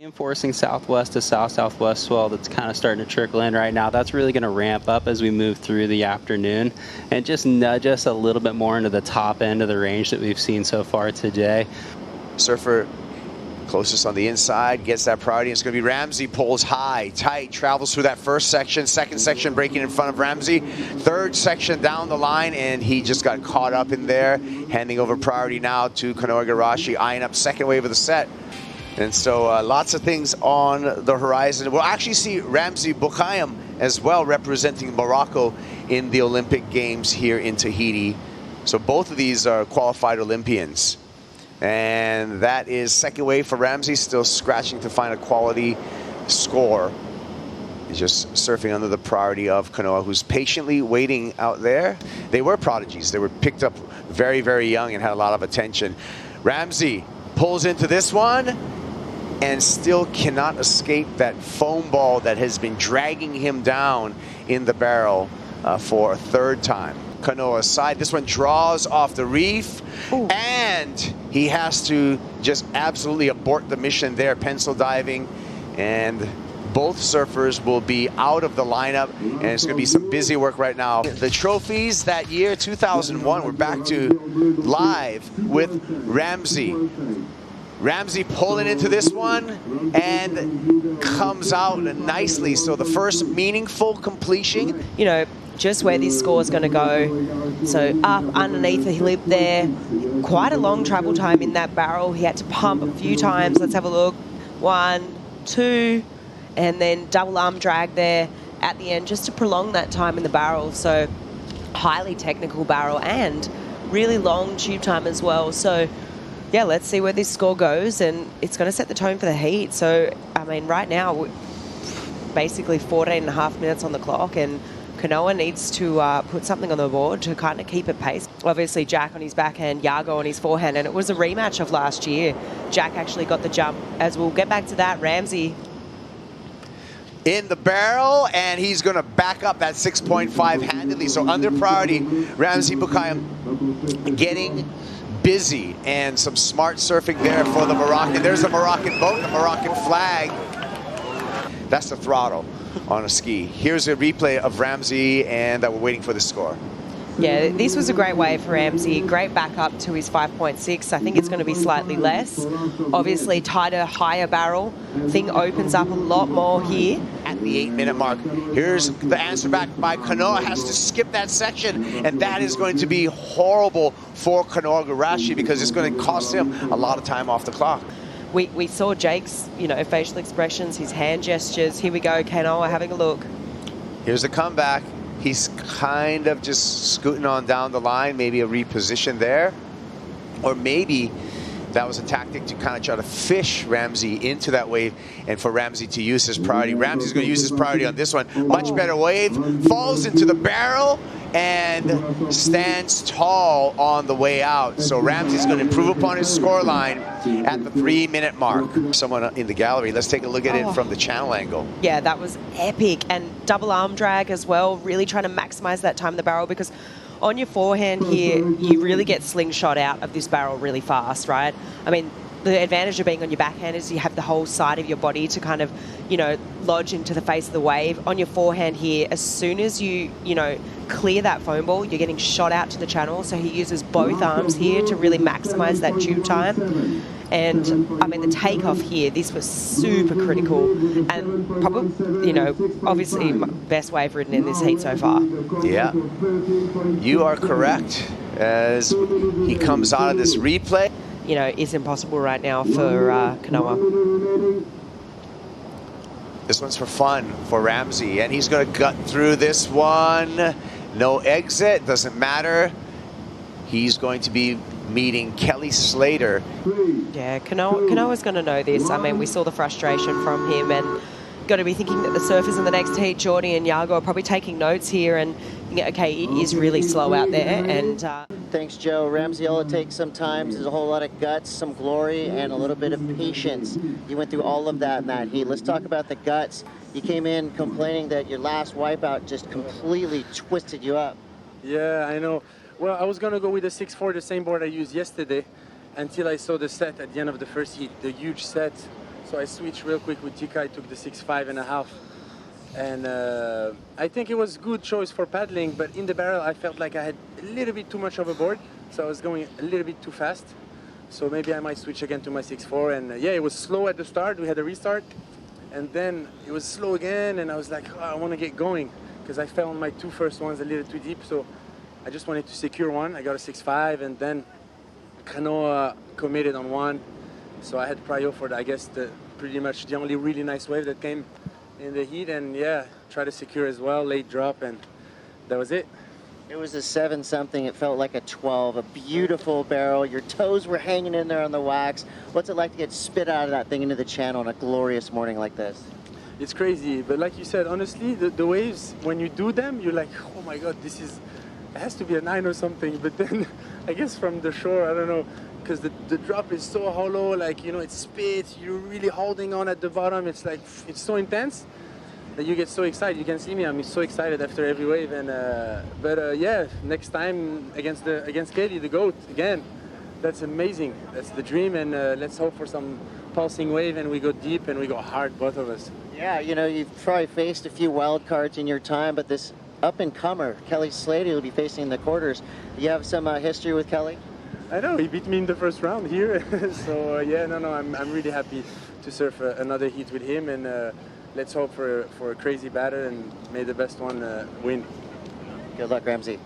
Reinforcing southwest to south-southwest swell that's kind of starting to trickle in right now. That's really going to ramp up as we move through the afternoon and just nudge us a little bit more into the top end of the range that we've seen so far today. Surfer closest on the inside gets that priority. It's going to be Ramzi, pulls high, tight, travels through that first section, second section breaking in front of Ramzi, third section down the line, and he just got caught up in there, handing over priority now to Kanoa Igarashi, eyeing up second wave of the set. And so lots of things on the horizon. We'll actually see Ramzi Boukhiam as well representing Morocco in the Olympic Games here in Tahiti. So both of these are qualified Olympians. And that is second wave for Ramzi, still scratching to find a quality score. He's just surfing under the priority of Kanoa, who's patiently waiting out there. They were prodigies. They were picked up very, very young and had a lot of attention. Ramzi pulls into this one and still cannot escape that foam ball that has been dragging him down in the barrel for a third time. Kanoa's side, this one draws off the reef. Ooh. And he has to just absolutely abort the mission there, pencil diving, and both surfers will be out of the lineup, and it's going to be some busy work right now. The trophies that year, 2001, we're back to live with Ramzi. Ramzi pulling into this one and comes out nicely. So the first meaningful completion. You know, just where this score is going to go. So up underneath the lip there. Quite a long travel time in that barrel. He had to pump a few times. Let's have a look. 1, 2, and then double arm drag there at the end just to prolong that time in the barrel. So highly technical barrel and really long tube time as well. So yeah, let's see where this score goes, and it's going to set the tone for the heat. So, I mean, right now, basically 14 and a half minutes on the clock, and Kanoa needs to put something on the board to kind of keep it pace. Obviously, Jack on his backhand, Iago on his forehand, and it was a rematch of last year. Jack actually got the jump. As we'll get back to that, Ramzi in the barrel, and he's going to back up that 6.5 handedly. So under priority, Ramzi Boukhiam getting busy, and some smart surfing there for the Moroccan. There's the Moroccan boat, the Moroccan flag. That's the throttle on a ski. Here's a replay of Ramzi, and that we're waiting for the score. Yeah, this was a great wave for Ramzi. Great backup to his 5.6. I think it's going to be slightly less. Obviously, tighter, higher barrel. Thing opens up a lot more here. At the 8-minute mark, here's the answer back by Kanoa. Has to skip that section, and that is going to be horrible for Kanoa Igarashi because it's going to cost him a lot of time off the clock. We saw Jake's, you know, facial expressions, his hand gestures. Here we go, Kanoa having a look. Here's the comeback. He's kind of just scooting on down the line, maybe a reposition there. Or maybe that was a tactic to kind of try to fish Ramzi into that wave and for Ramzi to use his priority. Ramzi's going to use his priority on this one. Much better wave, falls into the barrel and stands tall on the way out. So Ramzi's going to improve upon his scoreline at the 3-minute mark. Someone in the gallery, let's take a look at it from the channel angle. Yeah, that was epic. And double arm drag as well, really trying to maximize that time in the barrel, because on your forehand here, you really get slingshot out of this barrel really fast, right? I mean, the advantage of being on your backhand is you have the whole side of your body to kind of, you know, lodge into the face of the wave. On your forehand here, as soon as you know, clear that foam ball, you're getting shot out to the channel. So he uses both arms here to really maximize that tube time. And I mean, the takeoff here, this was super critical, and probably, you know, obviously best wave ridden in this heat so far. Yeah, you are correct. As he comes out of this replay, you know, it's impossible right now for Kanoa. This one's for fun for Ramzi, and he's going to gut through this one. No exit, doesn't matter. He's going to be meeting Kelly Slater. Yeah, Kanoa's going to know this. I mean, we saw the frustration from him, and got to be thinking that the surfers in the next heat, Jordy and Iago, are probably taking notes here, and okay, it is really slow out there. And thanks, Joe. Ramzi, all it takes sometimes is a whole lot of guts, some glory, and a little bit of patience. You went through all of that in that heat. Let's talk about the guts. You came in complaining that your last wipeout just completely twisted you up. Yeah, I know. Well, I was going to go with the 6.4, the same board I used yesterday, until I saw the set at the end of the first heat, the huge set. So I switched real quick with Tika. I took the 6.5.5. And I think it was a good choice for paddling, but in the barrel I felt like I had a little bit too much overboard, so I was going a little bit too fast. So maybe I might switch again to my 6.4. And yeah, it was slow at the start. We had a restart, and then it was slow again, and I was like, oh, I want to get going, because I fell on my 2 first ones a little too deep, so I just wanted to secure one. I got a 6.5, and then Kanoa committed on one, so I had prio for, I guess, pretty much the only really nice wave that came in the heat, and yeah, try to secure as well, late drop, and that was it. It was a 7-something. It felt like a 12. A beautiful barrel. Your toes were hanging in there on the wax. What's it like to get spit out of that thing into the channel on a glorious morning like this? It's crazy, but like you said, honestly, the waves, when you do them, you're like, oh my god, it has to be a 9 or something. But then, I guess from the shore, I don't know, because the drop is so hollow, like, you know, it spits, you're really holding on at the bottom. It's like, it's so intense that you get so excited. You can see me, I'm so excited after every wave. And but yeah, next time against Katie, the GOAT, again, that's amazing. That's the dream, and let's hope for some pulsing wave and we go deep and we go hard, both of us. Yeah, you know, you've probably faced a few wild cards in your time, but this up-and-comer, Kelly Slaty, will be facing in the quarters. You have some history with Kelly? I know, he beat me in the first round here. So yeah, no, I'm really happy to surf another heat with him, and let's hope for a crazy battle, and may the best one win. Good luck, Ramzi.